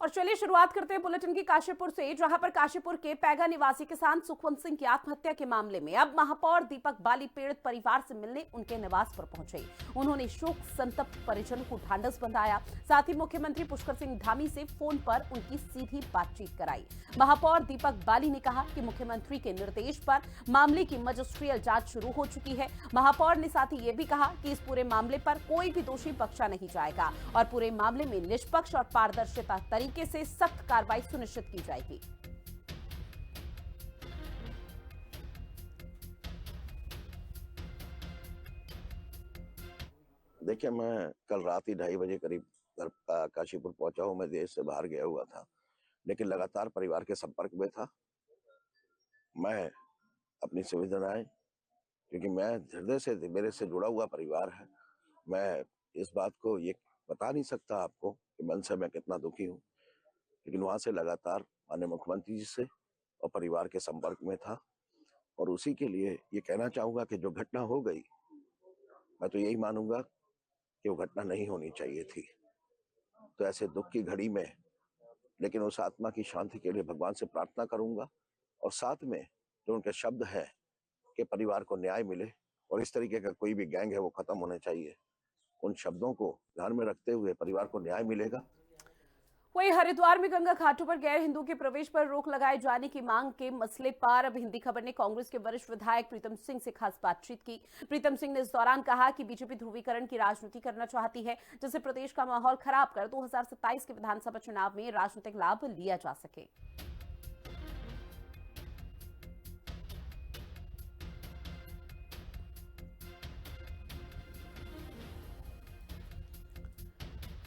और चलिए शुरुआत करते हैं बुलेटिन की काशीपुर से, जहां पर काशीपुर के पैगा निवासी किसान सुखवंत सिंह की आत्महत्या के मामले में अब महापौर दीपक बाली पीड़ित परिवार से मिलने उनके निवास पर पहुंचे। उन्होंने शोक संतप्त परिजनों को ढांढस बंधाया, साथ ही मुख्यमंत्री पुष्कर सिंह धामी से फोन पर उनकी सीधी बातचीत कराई। महापौर दीपक बाली ने कहा कि मुख्यमंत्री के निर्देश पर मामले की मजिस्ट्रियल जांच शुरू हो चुकी है। महापौर ने साथ ही ये भी कहा कि इस पूरे मामले पर कोई भी दोषी बख्शा नहीं जाएगा और पूरे मामले में निष्पक्ष और पारदर्शिता तरीके से सख्त कार्रवाई सुनिश्चित की जाएगी। देखिए, मैं कल रात ही 2:30 बजे करीब घर काशीपुर पहुंचा हूं। मैं देश से बाहर गया हुआ था, लेकिन लगातार परिवार के संपर्क में था। मैं अपनी संवेदनाएं, क्योंकि मैं हृदय से, मेरे से जुड़ा हुआ परिवार है, मैं इस बात को ये बता नहीं सकता आपको कि मन से मैं कितना दुखी हूँ। लेकिन वहां से लगातार माननीय मुख्यमंत्री जी से और परिवार के संपर्क में था, और उसी के लिए ये कहना चाहूंगा कि जो घटना हो गई, मैं तो यही मानूंगा कि वो घटना नहीं होनी चाहिए थी। तो ऐसे दुख की घड़ी में, लेकिन उस आत्मा की शांति के लिए भगवान से प्रार्थना करूंगा, और साथ में जो उनके शब्द है कि परिवार को न्याय मिले और इस तरीके का कोई भी गैंग है वो खत्म होने चाहिए, उन शब्दों को ध्यान में रखते हुए परिवार को न्याय मिलेगा। वहीं हरिद्वार में गंगा घाटों पर गैर हिंदू के प्रवेश पर रोक लगाए जाने की मांग के मसले पर अब हिंदी खबर ने कांग्रेस के वरिष्ठ विधायक प्रीतम सिंह से खास बातचीत की। प्रीतम सिंह ने इस दौरान कहा कि बीजेपी ध्रुवीकरण की राजनीति करना चाहती है, जिससे प्रदेश का माहौल खराब कर 2027 के विधानसभा चुनाव में राजनीतिक लाभ लिया जा सके।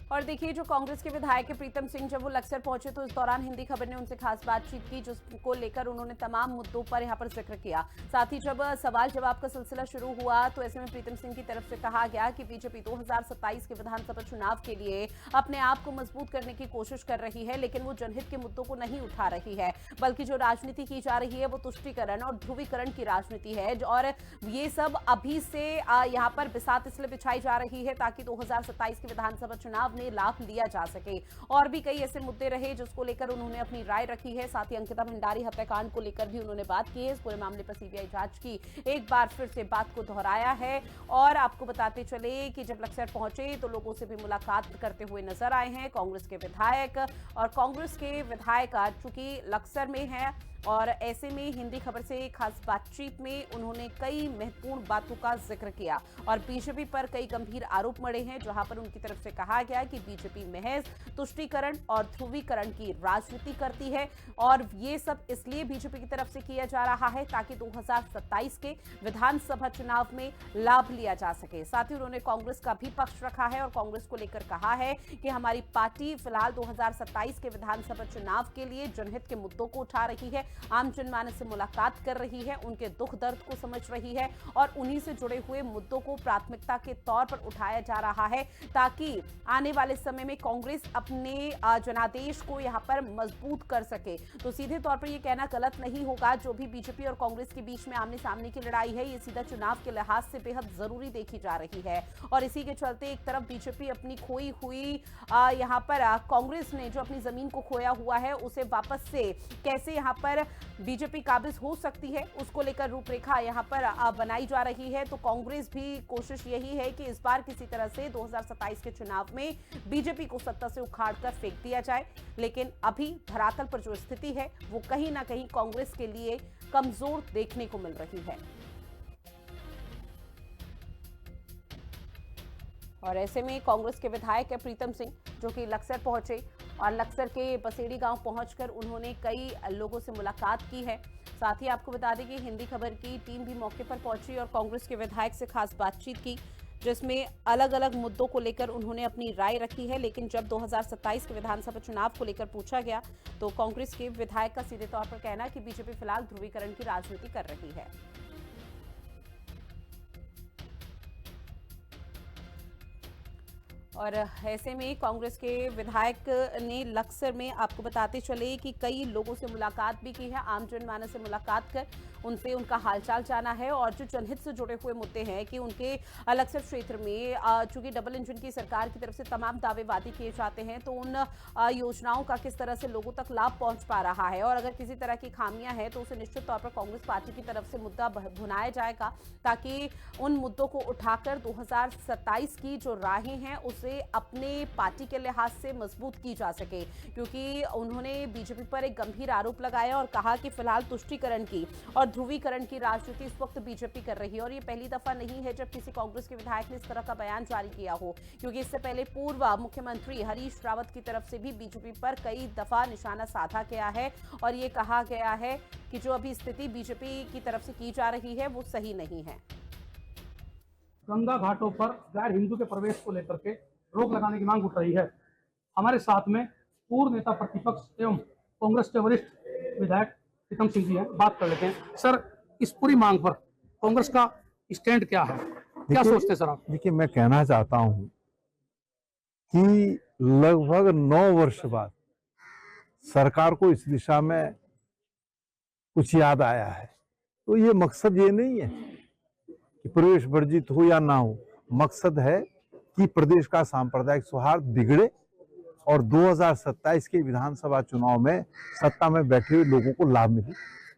और देखिए, जो कांग्रेस के विधायक प्रीतम सिंह जब वो लक्सर पहुंचे तो इस दौरान हिंदी खबर ने उनसे खास बातचीत की, जिसको लेकर उन्होंने तमाम मुद्दों पर यहां पर जिक्र किया। साथ ही जब सवाल जवाब का सिलसिला शुरू हुआ तो ऐसे में प्रीतम सिंह की तरफ से कहा गया कि बीजेपी 2027 के विधानसभा चुनाव के लिए अपने आप को मजबूत करने की कोशिश कर रही है, लेकिन वो जनहित के मुद्दों को नहीं उठा रही है, बल्कि जो राजनीति की जा रही है वो तुष्टीकरण और ध्रुवीकरण की राजनीति है। और ये सब अभी से यहाँ पर बिसात इसलिए बिछाई जा रही है ताकि 2027 के विधानसभा चुनाव में लाभ लिया जा सके। और भी कई ऐसे मुद्दे रहे जिसको लेकर उन्होंने अपनी राय रखी है। साथ ही अंकिता भंडारी हत्याकांड को लेकर भी उन्होंने बात की है। इस पूरे मामले पर सीबीआई जांच की एक बार फिर से बात को दोहराया है। और आपको बताते चले कि जब लक्सर पहुंचे तो लोगों से भी मुलाकात करते हुए नजर आए हैं कांग्रेस के विधायक। और कांग्रेस के विधायक चूंकि लक्सर में है और ऐसे में हिंदी खबर से खास बातचीत में उन्होंने कई महत्वपूर्ण बातों का जिक्र किया और बीजेपी पर कई गंभीर आरोप मढ़े हैं, जहां पर उनकी तरफ से कहा गया कि बीजेपी महज तुष्टीकरण और ध्रुवीकरण की राजनीति करती है और ये सब इसलिए बीजेपी की तरफ से किया जा रहा है ताकि 2027 के विधानसभा चुनाव में लाभ लिया जा सके। साथ ही उन्होंने कांग्रेस का भी पक्ष रखा है और कांग्रेस को लेकर कहा है कि हमारी पार्टी फिलहाल 2027 के विधानसभा चुनाव के लिए जनहित के मुद्दों को उठा रही है, आम जनमानस से मुलाकात कर रही है, उनके दुख दर्द को समझ रही है और उन्हीं से जुड़े हुए मुद्दों को प्राथमिकता के तौर पर उठाया जा रहा है ताकि आने वाले समय में कांग्रेस अपने जनादेश को यहां पर मजबूत कर सके। तो सीधे तौर पर यह कहना गलत नहीं होगा, जो भी बीजेपी और कांग्रेस के बीच में आमने सामने की लड़ाई है ये सीधा चुनाव के लिहाज से बेहद जरूरी देखी जा रही है। और इसी के चलते एक तरफ बीजेपी अपनी खोई हुई यहां पर कांग्रेस ने जो अपनी जमीन को खोया हुआ है उसे वापस से कैसे यहां पर बीजेपी काबिज हो सकती है उसको लेकर रूपरेखा यहां पर बनाई जा रही है। तो कांग्रेस भी कोशिश यही है कि इस बार किसी तरह से 2027 के चुनाव में बीजेपी को सत्ता से उखाड़कर फेंक दिया जाए, लेकिन अभी धरातल पर जो स्थिति है वो कहीं ना कहीं कांग्रेस के लिए कमजोर देखने को मिल रही है। और ऐसे में कांग्रेस के विधायक प्रीतम सिंह जो कि लक्सर पहुंचे और लक्सर के बसेड़ी गांव पहुंचकर उन्होंने कई लोगों से मुलाकात की है। साथ ही आपको बता दें कि हिंदी खबर की टीम भी मौके पर पहुंची और कांग्रेस के विधायक से खास बातचीत की, जिसमें अलग अलग मुद्दों को लेकर उन्होंने अपनी राय रखी है। लेकिन जब 2027 के विधानसभा चुनाव को लेकर पूछा गया तो कांग्रेस के विधायक का सीधे तौर पर कहना कि बीजेपी फिलहाल ध्रुवीकरण की राजनीति कर रही है। और ऐसे में कांग्रेस के विधायक ने लक्सर में आपको बताते चले कि कई लोगों से मुलाकात भी की है, आम जनमानस से मुलाकात कर उनसे उनका हालचाल जाना है और जो जनहित से जुड़े हुए मुद्दे हैं कि उनके लक्सर क्षेत्र में चूंकि डबल इंजन की सरकार की तरफ से तमाम दावेवादी किए जाते हैं तो उन योजनाओं का किस तरह से लोगों तक लाभ पहुंच पा रहा है और अगर किसी तरह की खामियां हैं तो उसे निश्चित तौर पर कांग्रेस पार्टी की तरफ से मुद्दा भुनाया जाएगा ताकि उन मुद्दों को उठाकर 2027 की जो राहें हैं उसे अपने पार्टी के लिहाज से मजबूत की जा सके, क्योंकि उन्होंने बीजेपी पर एक गंभीर आरोप लगाया और कहा कि फिलहाल तुष्टीकरण की और ध्रुवीकरण की राजनीति इस वक्त बीजेपी कर रही है और ये पहली दफा नहीं है जब किसी कांग्रेस के विधायक ने इस तरह का बयान जारी किया हो, क्योंकि इससे पहले पूर्व मुख्यमंत्री हरीश रावत की तरफ से भी बीजेपी पर कई दफा निशाना साधा गया है और ये कहा गया है कि जो अभी स्थिति बीजेपी की तरफ से की जा रही है वो सही नहीं है। गंगा घाटों पर गैर हिंदू के प्रवेश को लेकर के रोक लगाने की मांग उठ रही है। हमारे साथ में पूर्व नेता प्रतिपक्ष एवं कांग्रेस के वरिष्ठ विधायक प्रीतम सिंह जी हैं, बात कर लेते हैं। सर, इस पूरी मांग पर कांग्रेस का स्टैंड क्या है, क्या सोचते हैं सर आप? देखिए, मैं कहना चाहता हूं कि लगभग 9 वर्ष बाद सरकार को इस दिशा में कुछ याद आया है, तो ये मकसद ये नहीं है कि प्रवेश वर्जित हो या ना हो, मकसद है कि प्रदेश का सांप्रदायिक सौहार्द बिगड़े और 2027 के विधानसभा चुनाव में सत्ता में बैठे हुए लोगों को लाभ मिले।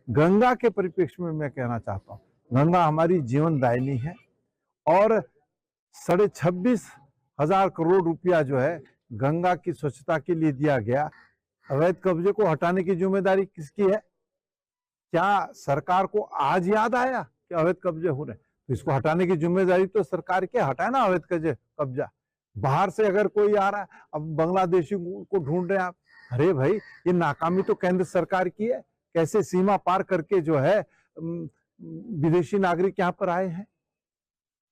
गंगा के परिप्रेक्ष्य में मैं कहना चाहता हूँ, गंगा हमारी जीवन दायिनी है और 26,500 करोड़ रुपया जो है गंगा की स्वच्छता के लिए दिया गया। अवैध कब्जे को हटाने की जिम्मेदारी किसकी है? क्या सरकार को आज याद आया कि अवैध कब्जे हो रहे? तो इसको हटाने की जिम्मेदारी तो सरकार की, हटाए ना अवैध कब्जा। बाहर से अगर कोई आ रहा है, अब बांग्लादेशी को ढूंढ रहे हैं आप, अरे भाई ये नाकामी तो केंद्र सरकार की है। कैसे सीमा पार करके जो है विदेशी नागरिक यहाँ पर आए हैं।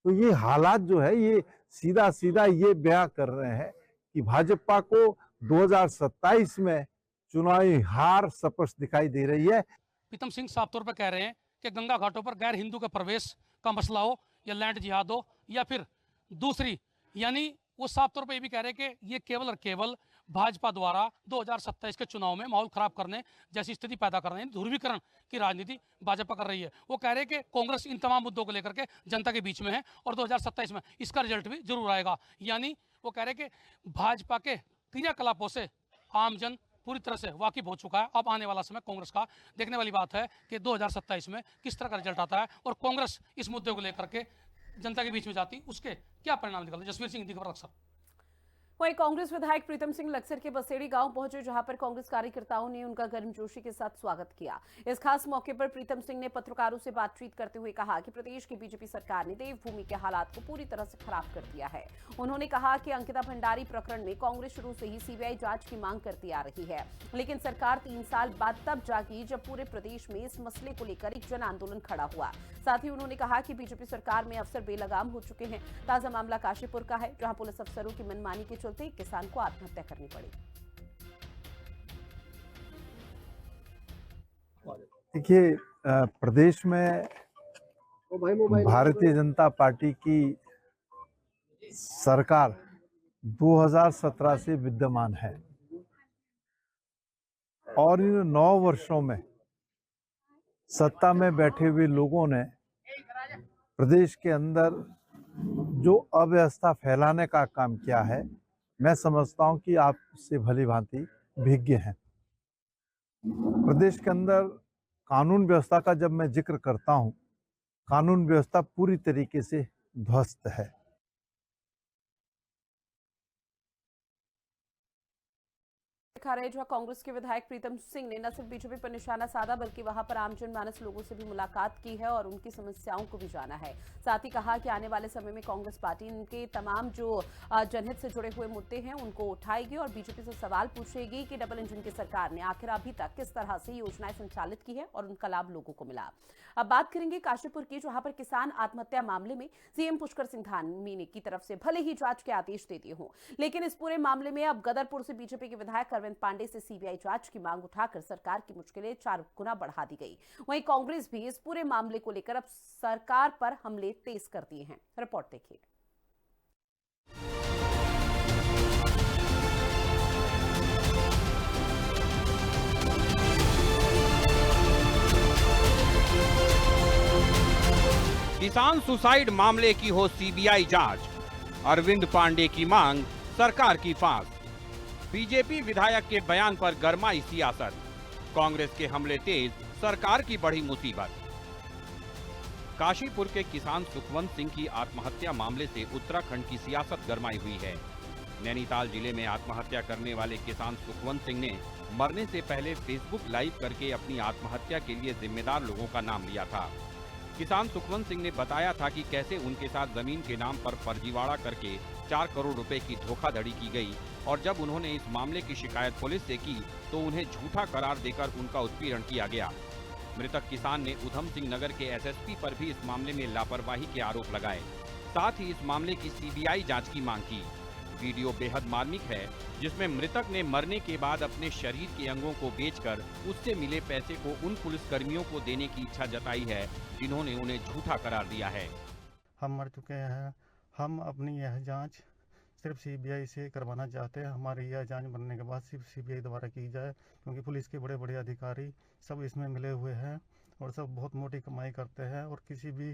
तो ये हालात जो है ये सीधा सीधा ये बयां कर रहे हैं कि भाजपा को 2027 में चुनावी हार स्पष्ट दिखाई दे रही है। प्रीतम सिंह साफ तौर पर कह रहे हैं कि गंगा घाटों पर गैर हिंदू के प्रवेश का मसला हो या लैंड जिहाद हो या फिर दूसरी, यानी वो साफ तौर पर ये भी कह रहे हैं कि ये केवल और केवल भाजपा द्वारा 2027 के चुनाव में माहौल खराब करने जैसी स्थिति पैदा कर रहे हैं, ध्रुवीकरण की राजनीति भाजपा कर रही है। वो कह रहे हैं कि कांग्रेस इन तमाम मुद्दों को लेकर के जनता के बीच में है और 2027 में इसका रिजल्ट भी जरूर आएगा। यानी वो कह रहे हैं कि भाजपा के क्रियाकलापों से आमजन पूरी तरह से वाकिफ हो चुका है। अब आने वाला समय कांग्रेस का देखने वाली बात है कि 2027 में किस तरह का रिजल्ट आता है और कांग्रेस इस मुद्दे को लेकर के जनता के बीच में जाती, उसके क्या परिणाम निकलते। जसवीर सिंह दी खबर अक्सर। वहीं कांग्रेस विधायक प्रीतम सिंह लक्सर के बसेड़ी गांव पहुंचे, जहां पर कांग्रेस कार्यकर्ताओं ने उनका गर्मजोशी के साथ स्वागत किया। इस खास मौके पर प्रीतम सिंह ने पत्रकारों से बातचीत करते हुए कहा कि प्रदेश की बीजेपी सरकार ने देवभूमि के हालात को पूरी तरह से खराब कर दिया है। उन्होंने कहा कि अंकिता भंडारी प्रकरण में कांग्रेस शुरू से ही सीबीआई जांच की मांग करती आ रही है, लेकिन सरकार 3 साल बाद तब जागी जब पूरे प्रदेश में इस मसले को लेकर एक जन आंदोलन खड़ा हुआ। साथ ही उन्होंने कहा कि बीजेपी सरकार में अफसर बेलगाम हो चुके हैं। ताजा मामला काशीपुर का है, जहां पुलिस अफसरों की मनमानी के चलते एक किसान को आत्महत्या करनी पड़ी। देखिए, प्रदेश में भारतीय जनता पार्टी की सरकार 2017 से विद्यमान है और इन 9 वर्षों में सत्ता में बैठे हुए लोगों ने प्रदेश के अंदर जो अव्यवस्था फैलाने का काम किया है, मैं समझता हूं कि आप उससे भली भांति भिज्ञ हैं। प्रदेश के अंदर कानून व्यवस्था का जब मैं जिक्र करता हूं, कानून व्यवस्था पूरी तरीके से ध्वस्त है। दिखा रहे जहां कांग्रेस के विधायक प्रीतम सिंह ने न सिर्फ बीजेपी पर निशाना साधा बल्कि वहां पर आम जनमानस लोगों से भी मुलाकात की है और उनकी समस्याओं को भी जाना है। साथ ही कहा कि आने वाले समय में कांग्रेस पार्टी इनके तमाम जो जनहित से जुड़े हुए मुद्दे हैं उनको उठाएगी और बीजेपी से सवाल पूछेगी कि डबल इंजन की सरकार ने आखिर अभी तक किस तरह से योजनाएं संचालित की है और उनका लाभ लोगों को मिला। अब बात करेंगे काशीपुर की, जहां पर किसान आत्महत्या मामले में सीएम पुष्कर सिंह धामी की तरफ से भले ही जांच के आदेश दे दिए हों, लेकिन इस पूरे मामले में अब गदरपुर से बीजेपी के विधायक अरविंद पांडे से सीबीआई जांच की मांग उठाकर सरकार की मुश्किलें 4 गुना बढ़ा दी गई। वहीं कांग्रेस भी इस पूरे मामले को लेकर अब सरकार पर हमले तेज कर दिए हैं। रिपोर्ट देखिए। किसान सुसाइड मामले की हो सीबीआई जांच, अरविंद पांडे की मांग, सरकार की फांस। बीजेपी विधायक के बयान पर गरमाई सियासत, कांग्रेस के हमले तेज, सरकार की बढ़ी मुसीबत। काशीपुर के किसान सुखवंत सिंह की आत्महत्या मामले से उत्तराखंड की सियासत गरमाई हुई है। नैनीताल जिले में आत्महत्या करने वाले किसान सुखवंत सिंह ने मरने से पहले फेसबुक लाइव करके अपनी आत्महत्या के लिए जिम्मेदार लोगों का नाम लिया था। किसान सुखवंत सिंह ने बताया था कि कैसे उनके साथ जमीन के नाम पर फर्जीवाड़ा करके 4 करोड़ रुपए की धोखाधड़ी की गई और जब उन्होंने इस मामले की शिकायत पुलिस से की तो उन्हें झूठा करार देकर उनका उत्पीड़न किया गया। मृतक किसान ने उधम सिंह नगर के एसएसपी पर भी इस मामले में लापरवाही के आरोप लगाए, साथ ही इस मामले की सीबीआई जांच की मांग की। वीडियो बेहद मार्मिक है, जिसमें मृतक ने मरने के बाद अपने शरीर के अंगों को बेचकर उससे मिले पैसे को उन पुलिसकर्मियों को देने की इच्छा जताई है जिन्होंने उन्हें झूठा करार दिया है। हम मर चुके हैं, हम अपनी यह जांच सिर्फ सीबीआई से करवाना चाहते हैं। हमारी यह जांच बनने के बाद सिर्फ सीबीआई द्वारा की जाए, क्योंकि पुलिस के बड़े बड़े अधिकारी सब इसमें मिले हुए हैं और सब बहुत मोटी कमाई करते हैं और किसी भी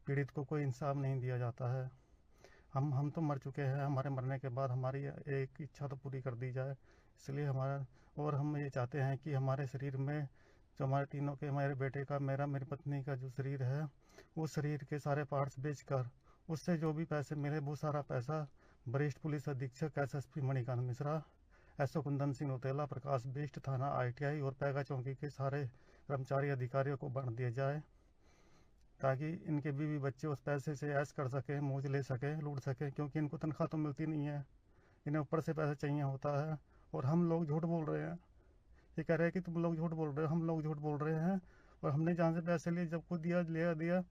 पीड़ित को कोई इंसाफ नहीं दिया जाता है। हम तो मर चुके हैं, हमारे मरने के बाद हमारी एक इच्छा तो पूरी कर दी जाए, इसलिए हम ये चाहते हैं कि हमारे शरीर में जो हमारे तीनों के, हमारे बेटे का, मेरी पत्नी का जो शरीर है, वो शरीर के सारे पार्ट्स बेचकर उससे जो भी पैसे मिले वो सारा पैसा वरिष्ठ पुलिस अधीक्षक एसएसपी मणिकांत मिश्रा, एसओ कुंदन सिंह उतेला, प्रकाश बिष्ट, थाना ITI और पैगा चौकी के सारे कर्मचारी अधिकारियों को बांट दिया जाए, ताकि इनके बीवी बच्चे उस पैसे से ऐश कर सकें, मौज ले सकें, लूट सकें, क्योंकि इनको तनख्वाह तो मिलती नहीं है, इन्हें ऊपर से पैसा चाहिए होता है। और हम लोग झूठ बोल रहे हैं, ये कह रहे हैं कि तुम लोग झूठ बोल रहे हो, हम लोग झूठ बोल रहे हैं और हमने जहाँ से पैसे लिए, जब को दिया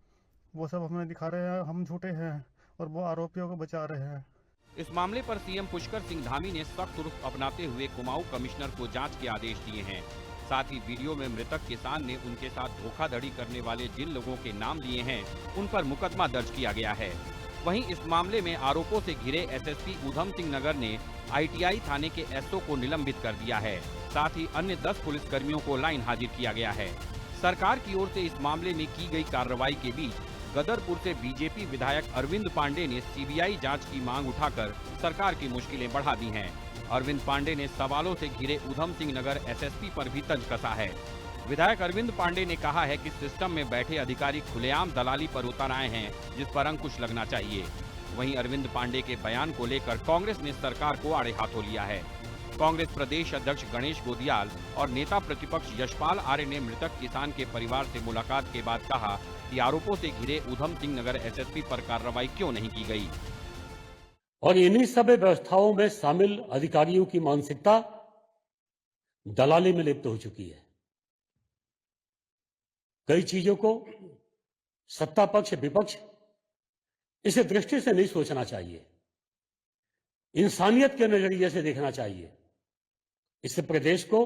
वो सब हमें दिखा रहे हैं हम झूठे हैं और वो आरोपियों को बचा रहे हैं। इस मामले पर सीएम पुष्कर सिंह धामी ने सख्त रुख अपनाते हुए कुमाऊं कमिश्नर को जांच के आदेश दिए हैं। साथ ही वीडियो में मृतक किसान ने उनके साथ धोखाधड़ी करने वाले जिन लोगों के नाम लिए हैं उन पर मुकदमा दर्ज किया गया है। वहीं इस मामले में आरोपों से घिरे एसएसपी उधम सिंह नगर ने ITI थाने के SO को निलंबित कर दिया है। साथ ही अन्य 10 पुलिसकर्मियों को लाइन हाजिर किया गया है। सरकार की ओर से इस मामले में की गई कार्रवाई के बीच गदरपुर से बीजेपी विधायक अरविंद पांडे ने सीबीआई जांच की मांग उठाकर सरकार की मुश्किलें बढ़ा दी हैं। अरविंद पांडे ने सवालों से घिरे उधम सिंह नगर एसएसपी पर भी तंज कसा है। विधायक अरविंद पांडे ने कहा है कि सिस्टम में बैठे अधिकारी खुलेआम दलाली पर उतर आए हैं, जिस पर अंकुश लगना चाहिए। वहीं अरविंद पांडे के बयान को लेकर कांग्रेस ने सरकार को आड़े हाथों लिया है। कांग्रेस प्रदेश अध्यक्ष गणेश गोदियाल और नेता प्रतिपक्ष यशपाल आर्य ने मृतक किसान के परिवार से मुलाकात के बाद कहा कि आरोपों से घिरे उधम सिंह नगर एसएसपी पर कार्रवाई क्यों नहीं की गई। और इन्हीं सब व्यवस्थाओं में शामिल अधिकारियों की मानसिकता दलाली में लिप्त हो चुकी है। कई चीजों को सत्ता पक्ष विपक्ष इस दृष्टि से नहीं सोचना चाहिए, इंसानियत के नजरिए से देखना चाहिए। इस प्रदेश को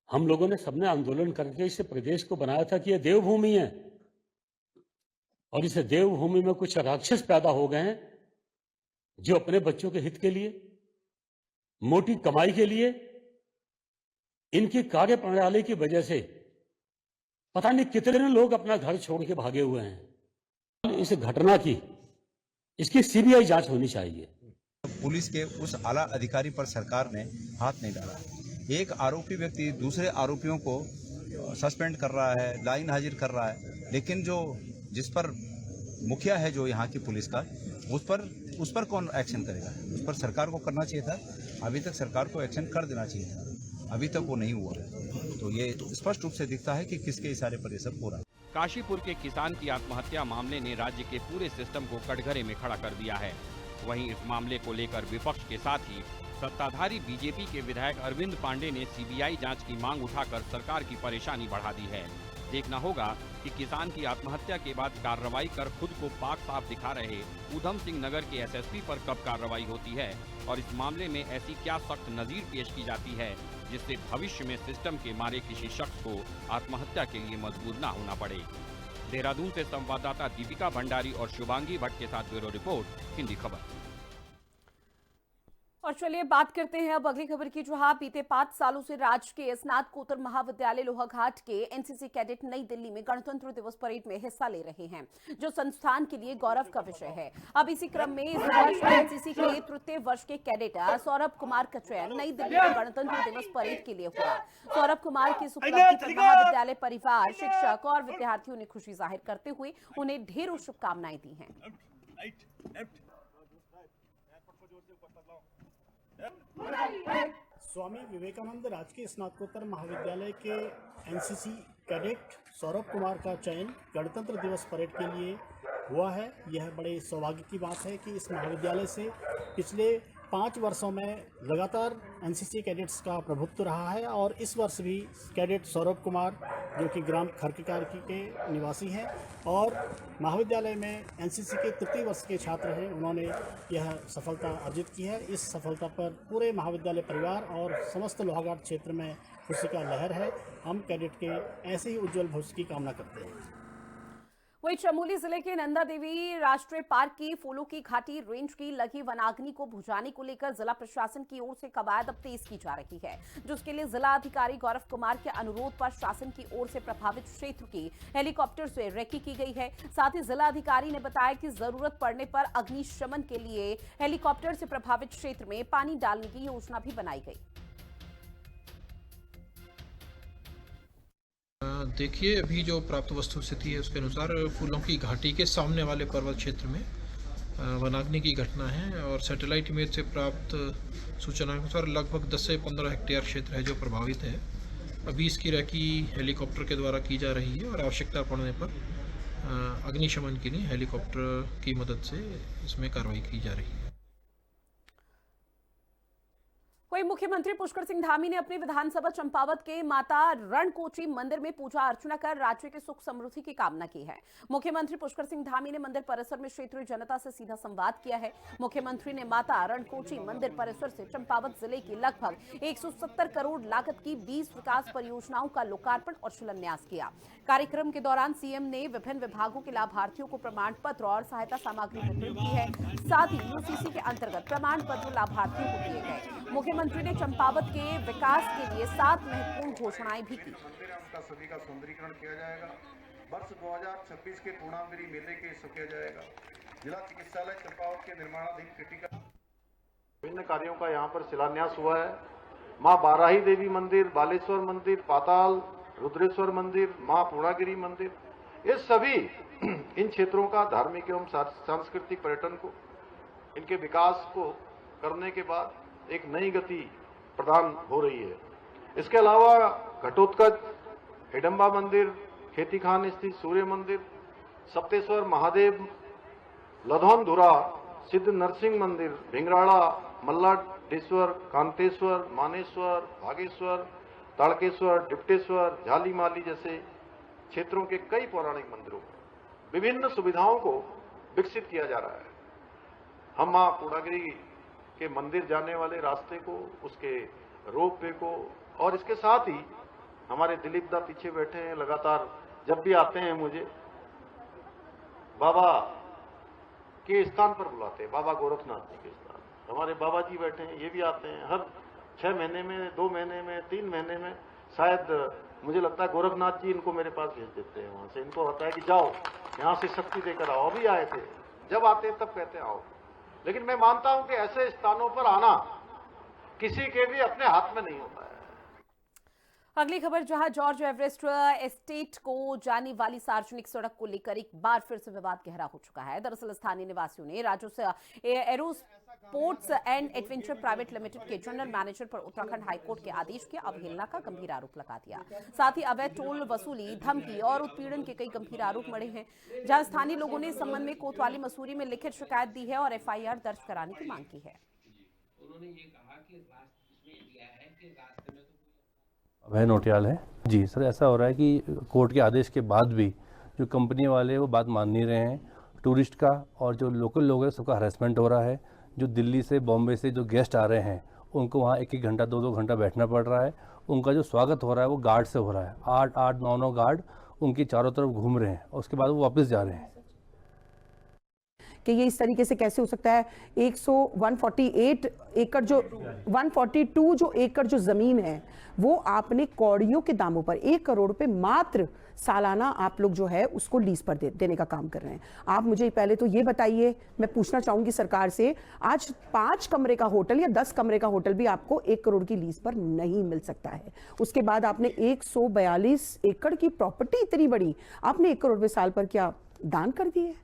हम लोगों ने सबने आंदोलन करके इस प्रदेश को बनाया था कि यह देवभूमि है और इस देवभूमि में कुछ राक्षस पैदा हो गए हैं जो अपने बच्चों के हित के लिए, मोटी कमाई के लिए, इनकी कार्य प्रणाली की वजह से पता नहीं कितने लोग अपना घर छोड़ के भागे हुए हैं। इस घटना की इसकी सीबीआई जांच होनी चाहिए। पुलिस के उस आला अधिकारी पर सरकार ने हाथ नहीं डाला। एक आरोपी व्यक्ति दूसरे आरोपियों को सस्पेंड कर रहा है, लाइन हाजिर कर रहा है, लेकिन जिस पर मुखिया है जो यहाँ की पुलिस का, उस पर कौन एक्शन करेगा? उस पर सरकार को करना चाहिए था। अभी तक सरकार को एक्शन कर देना चाहिए था, अभी तक वो नहीं हुआ है। तो ये स्पष्ट रूप से दिखता है कि किसके इशारे पर ये सब हो रहा है। काशीपुर के किसान की आत्महत्या मामले ने राज्य के पूरे सिस्टम को कटघरे में खड़ा कर दिया है। वहीं इस मामले को लेकर विपक्ष के साथ ही सत्ताधारी बीजेपी के विधायक अरविंद पांडे ने सीबीआई जांच की मांग उठाकर सरकार की परेशानी बढ़ा दी है। देखना होगा कि किसान की आत्महत्या के बाद कार्रवाई कर खुद को पाक साफ दिखा रहे उधम सिंह नगर के एसएसपी पर कब कार्रवाई होती है और इस मामले में ऐसी क्या सख्त नजीर पेश की जाती है जिससे भविष्य में सिस्टम के मारे किसी शख्स को आत्महत्या के लिए मजबूर न होना पड़े। देहरादून से संवाददाता दीपिका भंडारी और शुभांगी भट्ट के साथ ब्यूरो रिपोर्ट, हिंदी खबर। और चलिए बात करते हैं अब अगली खबर की, जहां बीते 5 सालों से राजकीय स्नातकोत्तर महाविद्यालय लोहाघाट के एनसीसी कैडेट नई दिल्ली में गणतंत्र दिवस परेड में हिस्सा ले रहे हैं, जो संस्थान के लिए गौरव का विषय है। अब इसी क्रम में इस वर्ष एनसीसी के तृतीय वर्ष के कैडेट सौरभ कुमार का चयन नई दिल्ली में गणतंत्र दिवस परेड के लिए हुआ। सौरभ कुमार की इस उपलब्धि पर महाविद्यालय परिवार, शिक्षक और विद्यार्थियों ने खुशी जाहिर करते हुए उन्हें ढेरों शुभकामनाएं दी हैं। स्वामी विवेकानंद राजकीय स्नातकोत्तर महाविद्यालय के एनसीसी कैडेट सौरभ कुमार का चयन गणतंत्र दिवस परेड के लिए हुआ है। यह बड़े सौभाग्य की बात है कि इस महाविद्यालय से पिछले 5 वर्षों में लगातार एनसीसी कैडेट्स का प्रभुत्व रहा है और इस वर्ष भी कैडेट सौरभ कुमार, जो कि ग्राम खरककारकी के निवासी हैं और महाविद्यालय में एनसीसी के तृतीय वर्ष के छात्र हैं, उन्होंने यह सफलता अर्जित की है। इस सफलता पर पूरे महाविद्यालय परिवार और समस्त लोहाघाट क्षेत्र में खुशी का लहर है। हम कैडेट के ऐसे ही उज्जवल भविष्य की कामना करते हैं। वहीं चमोली जिले के नंदा देवी राष्ट्रीय पार्क की फूलों की घाटी रेंज की लगी वनाग्नि को बुझाने को लेकर जिला प्रशासन की ओर से कवायद अब तेज की जा रही है, जिसके लिए जिला अधिकारी गौरव कुमार के अनुरोध पर शासन की ओर से प्रभावित क्षेत्र की हेलीकॉप्टर से रेकी की गई है। साथ ही जिला अधिकारी ने बताया कि जरूरत पड़ने पर अग्निशमन के लिए हेलीकॉप्टर से प्रभावित क्षेत्र में पानी डालने की योजना भी बनाई गई। देखिए, अभी जो प्राप्त वस्तु स्थिति है उसके अनुसार फूलों की घाटी के सामने वाले पर्वत क्षेत्र में वनाग्नि की घटना है और सैटेलाइट इमेज से प्राप्त सूचना के अनुसार लगभग 10 से 15 हेक्टेयर क्षेत्र है जो प्रभावित है। अभी इसकी रेकी हेलीकॉप्टर के द्वारा की जा रही है और आवश्यकता पड़ने पर अग्निशमन के लिए हेलीकॉप्टर की मदद से इसमें कार्रवाई की जा रही है। वहीं मुख्यमंत्री पुष्कर सिंह धामी ने अपने विधानसभा चंपावत के माता रणकोची मंदिर में पूजा अर्चना कर राज्य के सुख समृद्धि की कामना की है। मुख्यमंत्री पुष्कर सिंह धामी ने मंदिर परिसर में क्षेत्रीय जनता से सीधा संवाद किया है। मुख्यमंत्री ने माता रणकोची मंदिर परिसर से चंपावत जिले की लगभग 170 करोड़ लागत की 20 विकास परियोजनाओं का लोकार्पण और शिलान्यास किया। कार्यक्रम के दौरान सीएम ने विभिन्न विभागों के लाभार्थियों को प्रमाण पत्र और सहायता सामग्री वितरित की है। साथ ही यूसीसी के अंतर्गत प्रमाण पत्र लाभार्थियों को दिए गए। मुख्यमंत्री ने चंपावत के विकास के लिए 7 महत्वपूर्ण घोषणाएं भी की। उनका सभी का सौंदर्यीकरण किया जाएगा। वर्ष 2026 के पूर्णांगिरी मेले के हिस्सा किया जाएगा। जिला चिकित्सालय चंपावत के निर्माणाधीन क्रिटिकल विभिन्न कार्यों का यहाँ पर शिलान्यास हुआ है। माँ बाराही देवी मंदिर, बालेश्वर मंदिर, पाताल रुद्रेश्वर मंदिर, माँ पूर्णागिरी मंदिर, ये सभी इन क्षेत्रों का धार्मिक एवं सांस्कृतिक पर्यटन को, इनके विकास को करने के बाद एक नई गति प्रदान हो रही है। इसके अलावा घटोत्कच, हिडम्बा मंदिर, खेती खान स्थित सूर्य मंदिर, सप्तेश्वर महादेव, लधौनधुरा सिद्ध नरसिंह मंदिर, भिंगराड़ा, मल्लाडेश्वर, कांतेश्वर, मानेश्वर, भागेश्वर, ताड़केश्वर, डिप्टेश्वर, झालीमाली जैसे क्षेत्रों के कई पौराणिक मंदिरों में विभिन्न सुविधाओं को विकसित किया जा रहा है। हम मां पूर्णागिरी के मंदिर जाने वाले रास्ते को, उसके रोपवे को और इसके साथ ही हमारे दिलीप दा पीछे बैठे हैं, लगातार जब भी आते हैं मुझे बाबा के स्थान पर बुलाते हैं, बाबा गोरखनाथ जी के स्थान। हमारे बाबा जी बैठे हैं, ये भी आते हैं हर 6 महीने में, 2 महीने में, 3 महीने में। शायद मुझे लगता है गोरखनाथ जी इनको मेरे पास भेज देते हैं, वहां से इनको होता है कि जाओ यहाँ से शक्ति देकर आओ। अभी आए थे, जब आते हैं तब कहते हैं आओ। लेकिन मैं मानता हूं कि ऐसे स्थानों पर आना किसी के भी अपने हाथ में नहीं होता है। अगली खबर, जहां जॉर्ज एवरेस्ट एस्टेट को जाने वाली सार्वजनिक सड़क को लेकर एक बार फिर से विवाद गहरा हो चुका है। दरअसल स्थानीय निवासियों ने राजस्व aerosports and adventure private limited के जनरल मैनेजर पर उत्तराखंड हाईकोर्ट के आदेश की अवहेलना का गंभीर आरोप लगा दिया। साथ ही अवैध टोल वसूली, धमकी और उत्पीड़न के कई गंभीर आरोप मढ़े हैं। जहां स्थानीय लोगों ने इस संबंध में कोतवाली मसूरी में लिखित शिकायत दी है और एफआईआर दर्ज कराने की मांग की है। उन्होंने ये कहा कि इसमें दिया है कि रास्ते में अभय नोटियाल है जी। सर, ऐसा हो रहा है कि कोर्ट के आदेश के बाद भी जो कंपनी वाले वो बात मान नहीं रहे हैं। टूरिस्ट का और जो लोकल लोग हैं सबका हरेसमेंट हो रहा है। जो दिल्ली से, बॉम्बे से जो गेस्ट आ रहे हैं उनको वहाँ 1-1 घंटा, 2-2 घंटा बैठना पड़ रहा है। उनका जो स्वागत हो रहा है वो गार्ड से हो रहा है। 8-8, 9-9 गार्ड उनकी चारों तरफ घूम रहे हैं और उसके बाद वो वापस जा रहे हैं। कि ये इस तरीके से कैसे हो सकता है। 148 एकड़ जो 142 जो एकड़ जो जमीन है वो आपने कौड़ियों के दामों पर 1 करोड़ रुपए मात्र सालाना आप लोग जो है उसको लीज पर देने का काम कर रहे हैं। आप मुझे पहले तो ये बताइए, मैं पूछना चाहूंगी सरकार से, आज 5 कमरे का होटल या 10 कमरे का होटल भी आपको 1 करोड़ की लीज पर नहीं मिल सकता है। उसके बाद आपने 142 एकड़ की प्रॉपर्टी इतनी बड़ी आपने 1 करोड़ रुपए साल पर क्या दान कर दी है?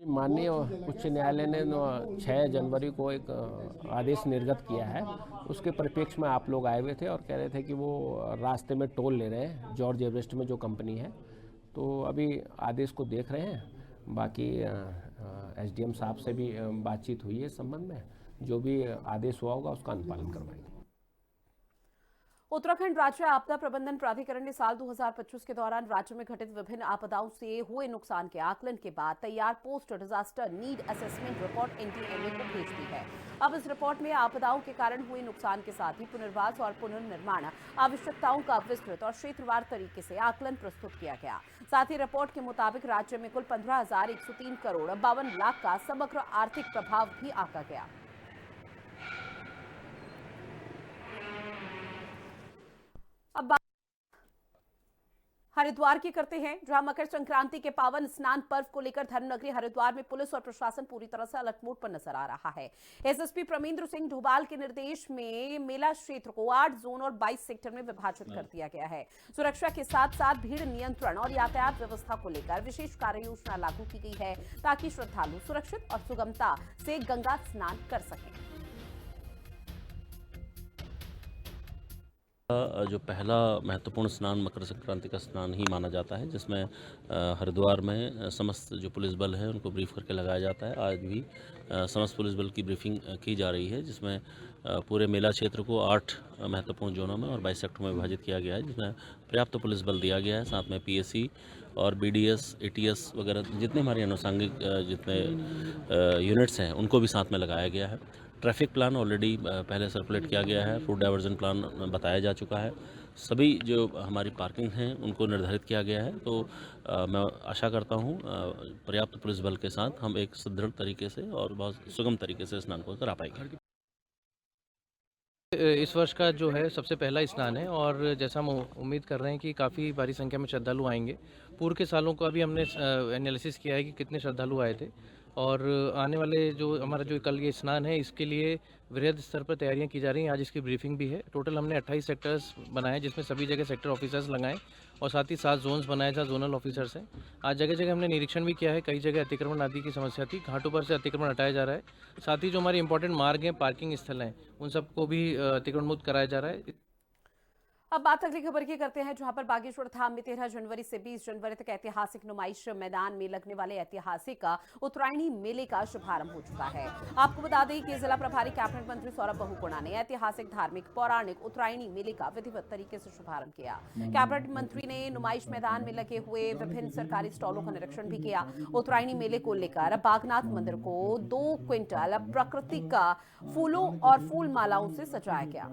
माननीय उच्च न्यायालय ने 6 जनवरी को एक आदेश निर्गत किया है। उसके परिप्रेक्ष्य में आप लोग आए हुए थे और कह रहे थे कि वो रास्ते में टोल ले रहे हैं जॉर्ज एवरेस्ट में जो कंपनी है। तो अभी आदेश को देख रहे हैं। बाकी एसडीएम साहब से भी बातचीत हुई है इस संबंध में। जो भी आदेश हुआ होगा उसका अनुपालन करवाएंगे। उत्तराखंड राज्य आपदा प्रबंधन प्राधिकरण ने साल 2025 के दौरान राज्य में घटित विभिन्न आपदाओं से हुए नुकसान के आकलन के बाद तैयार post disaster need assessment report NDMA को भेज दी है। अब इस रिपोर्ट में आपदाओं के कारण हुए नुकसान के साथ ही पुनर्वास और पुनर्निर्माण आवश्यकताओं का विस्तृत और क्षेत्रवार तरीके से आकलन प्रस्तुत किया गया। साथ ही रिपोर्ट के मुताबिक राज्य में कुल 15,103 करोड़ 52 लाख का समग्र आर्थिक प्रभाव भी आंका गया। अब हरिद्वार की करते हैं, जहां मकर संक्रांति के पावन स्नान पर्व को लेकर धर्मनगरी हरिद्वार में पुलिस और प्रशासन पूरी तरह से अलर्ट मोड पर नजर आ रहा है। एसएसपी प्रमेंद्र सिंह ढोभाल के निर्देश में मेला क्षेत्र को 8 जोन और 22 सेक्टर में विभाजित कर दिया गया है। सुरक्षा के साथ साथ भीड़ नियंत्रण और यातायात व्यवस्था को लेकर विशेष कार्य योजना लागू की गई है ताकि श्रद्धालु सुरक्षित और सुगमता से गंगा स्नान कर सकें। जो पहला महत्वपूर्ण स्नान मकर संक्रांति का स्नान ही माना जाता है, जिसमें हरिद्वार में समस्त जो पुलिस बल है उनको ब्रीफ करके लगाया जाता है। आज भी समस्त पुलिस बल की ब्रीफिंग की जा रही है, जिसमें पूरे मेला क्षेत्र को 8 महत्वपूर्ण जोनों में और 22 सेक्टर में विभाजित किया गया है, जिसमें पर्याप्त पुलिस बल दिया गया है। साथ में पीएससी और बीडीएस, एटीएस वगैरह जितने हमारी अनुषंगिक जितने यूनिट्स हैं उनको भी साथ में लगाया गया है। ट्रैफिक प्लान ऑलरेडी पहले सर्कुलेट किया गया है, रूट डाइवर्जन प्लान बताया जा चुका है। सभी जो हमारी पार्किंग हैं उनको निर्धारित किया गया है। तो मैं आशा करता हूँ पर्याप्त पुलिस बल के साथ हम एक सुदृढ़ तरीके से और बहुत सुगम तरीके से स्नान को करा पाएंगे। इस वर्ष का जो है सबसे पहला स्नान है और जैसा हम उम्मीद कर रहे हैं कि काफ़ी भारी संख्या में श्रद्धालु आएंगे। पूर्व के सालों का भी हमने एनालिसिस किया है कि कितने श्रद्धालु आए थे और आने वाले जो हमारा जो कल ये स्नान है इसके लिए वृहद स्तर पर तैयारियां की जा रही हैं। आज इसकी ब्रीफिंग भी है। टोटल हमने 28 सेक्टर्स बनाए जिसमें सभी जगह सेक्टर ऑफिसर्स लगाए और साथ ही 7 जोन्स बनाए जहाँ जोनल ऑफिसर्स हैं। आज जगह जगह हमने निरीक्षण भी किया है। कई जगह अतिक्रमण आदि की समस्या थी, घाटों पर से अतिक्रमण हटाया जा रहा है। साथ ही जो हमारे इंपॉर्टेंट मार्ग हैं, पार्किंग स्थल हैं, उन सबको भी अतिक्रमण मुक्त कराया जा रहा है। अब बात अगली खबर की करते हैं, जहां पर बागेश्वर धाम में 13 जनवरी से 20 जनवरी तक ऐतिहासिक नुमाइश मैदान में लगने वाले ऐतिहासिक उत्तरायणी मेले का शुभारंभ हो चुका है। आपको बता दें कि जिला प्रभारी कैबिनेट मंत्री सौरभ बहुगुणा ने ऐतिहासिक धार्मिक पौराणिक उत्तरायणी मेले का विधिवत तरीके से शुभारंभ किया। कैबिनेट मंत्री ने नुमाइश मैदान में लगे हुए विभिन्न सरकारी स्टॉलों का निरीक्षण भी किया। उत्तरायणी मेले को लेकर बागनाथ मंदिर को 2 क्विंटल प्राकृतिक फूलों और फूल मालाओं से सजाया गया।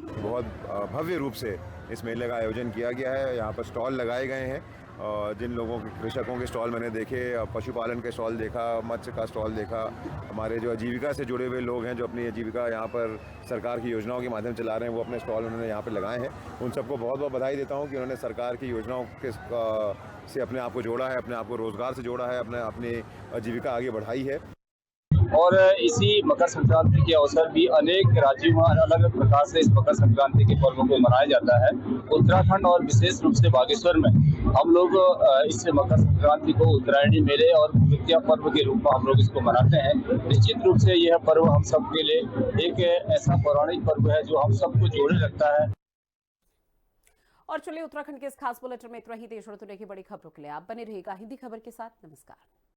बहुत भव्य रूप से इस मेले का आयोजन किया गया है। यहाँ पर स्टॉल लगाए गए हैं। जिन लोगों के कृषकों के स्टॉल मैंने देखे, पशुपालन के स्टॉल देखा, मत्स्य का स्टॉल देखा, हमारे जो आजीविका से जुड़े हुए लोग हैं जो अपनी आजीविका यहाँ पर सरकार की योजनाओं के माध्यम चला रहे हैं, वो अपने स्टॉल उन्होंने यहाँ पर लगाए हैं। उन सबको बहुत बहुत बधाई देता हूँ कि उन्होंने सरकार की योजनाओं के से अपने आप को जोड़ा है, अपने आप को रोजगार से जोड़ा है, अपनी आजीविका आगे बढ़ाई है। और इसी मकर संक्रांति के अवसर भी अनेक राज्यों में अलग अलग प्रकार से इस मकर संक्रांति के पर्व को मनाया जाता है। उत्तराखंड और विशेष रूप से बागेश्वर में हम लोग इस मकर संक्रांति को उत्तरायणी मेले और विद्या पर्व के रूप में हम लोग इसको मनाते हैं। निश्चित रूप से यह पर्व हम सबके लिए एक ऐसा पौराणिक पर्व है जो हम सबको जोड़े रखता है। और चलिए उत्तराखंड के इस खास बुलेटिन में इतना ही। देश और दुनिया की बड़ी खबरों के लिए आप बने रहिएगा हिंदी खबर के साथ। नमस्कार।